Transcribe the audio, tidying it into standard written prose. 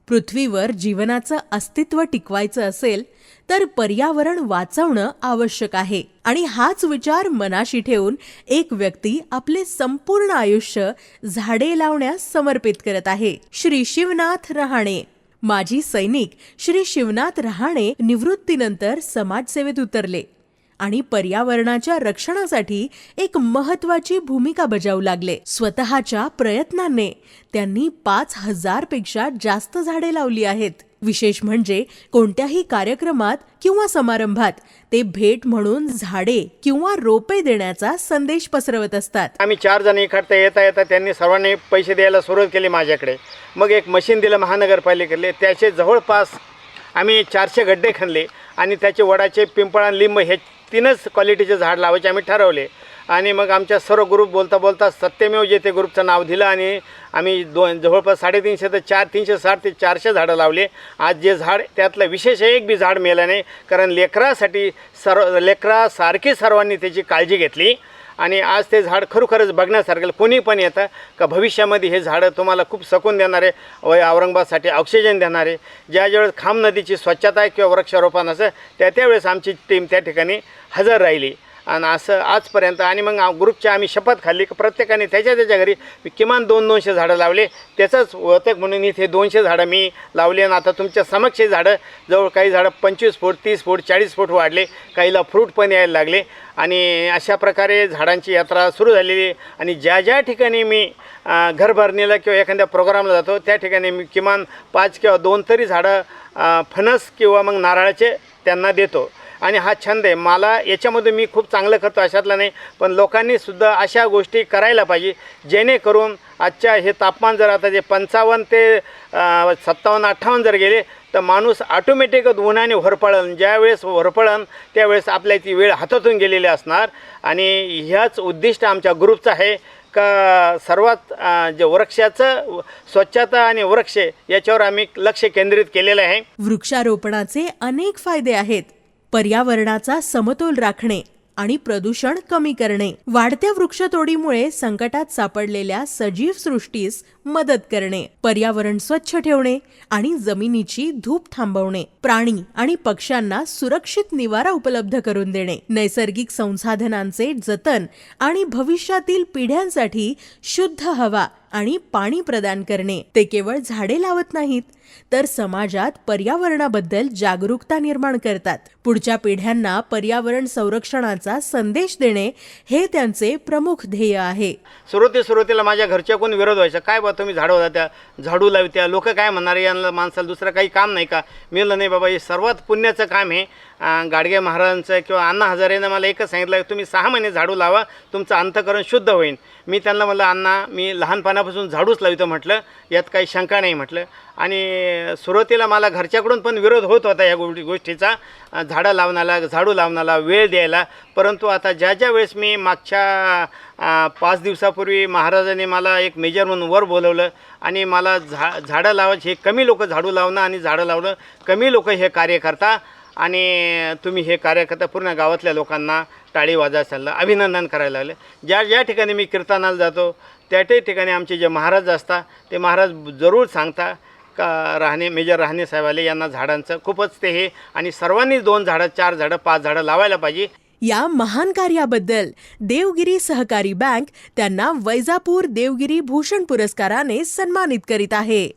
पृथ्वीवर जीवनाचं अस्तित्व टिकवायचं असेल तर पर्यावरण वाचवणं आवश्यक आहे आणि हाच विचार मनाशी ठेवून एक व्यक्ती आपले संपूर्ण आयुष्य झाडे लावण्यास समर्पित करत आहे. श्री शिवनाथ रहाणे. माजी सैनिक श्री शिवनाथ रहाणे निवृत्तीनंतर समाजसेवेत उतरले आणि पर्यावरणाच्या रक्षणासाठी एक महत्त्वाची भूमिका बजावू लागले. स्वतःच्या प्रयत्नांनी त्यांनी 5,000 पेक्षा जास्त झाडे लावली आहेत. विशेष म्हणजे कोणत्याही कार्यक्रमात किंवा समारंभात ते भेट म्हणून झाडे किंवा रोपे देण्याचा संदेश पसरवत असतात. आम्ही 4 जण इकडे येता त्यांनी सर्वांनी पैसे द्यायला सुरुवात केली माझ्याकडे. मग एक मशीन दिलं महानगरपालिकेले. त्याचे जवळपास आम्ही 400 गड्डे खणले आणि त्याचे वडाचे, पिंपळ आणि लिंब हे 3च क्वालिटीचे झाड लावायचे आम्ही ठरवले. आणि मग आमच्या सर्व ग्रुप बोलता बोलता सत्यमेव जयते ग्रुपचं नाव दिलं आणि आम्ही जवळपास 350 ते 360 ते 400 झाडं लावले. आज जे झाड त्यातलं विशेष एक बी झाड मेलं नाही, कारण लेकरासारखी सर्वांनी त्याची काळजी घेतली आणि आज ते झाड खरोखरच बघण्यासारखं. कोणी पण येतं का भविष्यामध्ये हे झाडं तुम्हाला खूप सकून देणारे, औरंगाबादसाठी ऑक्सिजन देणारे. ज्यावेळेस खाम नदीची स्वच्छता किंवा वृक्षारोपण असं त्यावेळेस आमची टीम त्या ठिकाणी हजर राहिली आणि असं आजपर्यंत. आणि मग ग्रुपच्या आम्ही शपथ खाल्ली की प्रत्येकाने त्याच्या घरी किमान 200 झाडं लावले. त्याचंच होतं म्हणून इथे 200 झाडं मी लावले. आणि आता तुमच्या समक्ष झाडं जवळ काही झाडं 25 फूट, 30 फूट, 40 फूट वाढले, काहीला फ्रूट पण यायला लागले. आणि अशा प्रकारे झाडांची यात्रा सुरू झालेली. आणि ज्या ठिकाणी मी घरभरणीला किंवा एखाद्या प्रोग्रामला जातो त्या ठिकाणी मी किमान 5 किंवा 2 तरी झाडं फणस किंवा मग नारळाचे त्यांना देतो. आणि हा छंद आहे मला. याच्यामध्ये मी खूप चांगलं करतो अशातलं नाही, पण लोकांनीसुद्धा अशा गोष्टी करायला पाहिजे जेणेकरून आजच्या हे तापमान जर आता जे 55 ते 57-58 जर गेले तर माणूस ऑटोमॅटिकच उन्हाने होरपळन. ज्यावेळेस होरपळन त्यावेळेस आपल्या ती वेळ हातातून गेलेली असणार. आणि ह्याच उद्दिष्ट आमच्या ग्रुपचं आहे का सर्वात जे वृक्षाचं स्वच्छता आणि वृक्ष याच्यावर आम्ही लक्ष केंद्रित केलेलं आहे. वृक्षारोपणाचे अनेक फायदे आहेत. पर्यावरणाचा समतोल राखणे आणि प्रदूषण कमी करणे, वाढत्या वृक्षतोडीमुळे संकटात सापडलेल्या सजीव सृष्टीस मदत करणे, पर्यावरण स्वच्छ ठेवणे आणि जमिनीची धूप थांबवणे, प्राणी आणि पक्ष्यांना सुरक्षित निवारा उपलब्ध करून देणे, नैसर्गिक संसाधनांचे जतन आणि भविष्यातील पिढ्यांसाठी शुद्ध हवा आणि पाणी प्रदान करणे. ते केवळ झाडे लावत नाहीत तर समाजात पर्यावरणाबद्दल जागरूकता निर्माण करतात. पुढच्या पिढ्यांना पर्यावरण संरक्षणाचा संदेश देणे हे त्यांचे प्रमुख ध्येय आहे. सुरुवातीला माझ्या घरच्या कोण विरोध व्हायचा, काय बा तुम्ही झाडू लावत्या, झाडू लावत्या, लोक काय म्हणणार, यांना माणसाला दुसरं काही काम नाही का? मी म्हणलं नाही बाबा, हे सर्वात पुण्याचं काम आहे. गाडगे महाराजांचं किंवा अण्णा हजारेनं मला एकच सांगितलं, तुम्ही 6 महिने झाडू लावा, तुमचं अंतःकरण शुद्ध होईल. मी त्यांना म्हणलं, अण्णा मी लहानपणापासून झाडूच लावतो म्हटलं, यात काही शंका नाही म्हटलं. आणि सुरुवातीला मला घरच्याकडून पण विरोध होत होता या गोष्टीचा, झाडू लावण्याला वेळ द्यायला. परंतु आता ज्या वेळेस मी मागच्या 5 दिवसापूर्वी महाराजांनी मला एक मेजर म्हणून वर बोलवलं आणि मला झाडं लावायची, हे कमी लोक झाडू लावणं आणि झाडं लावणं कमी लोक हे कार्य करता आणि तुम्ही हे कार्य करता, पूर्ण गावातल्या लोकांना टाळी वाजायला चाललं, अभिनंदन करायला लागलं. ज्या ठिकाणी मी कीर्तनाला जातो त्या ठिकाणी आमचे जे महाराज असतात ते महाराज जरूर सांगता का मेजर रहाणे साहेबाले यांना झाडांचं खूपच ते हे, आणि सर्वांनी 2 झाडं, 4 झाडं, 5 झाडं लावायला पाहिजे. या महान कार्याबद्दल देवगिरी सहकारी बँक त्यांना वैजापूर देवगिरी भूषण पुरस्काराने सन्मानित करीत आहे.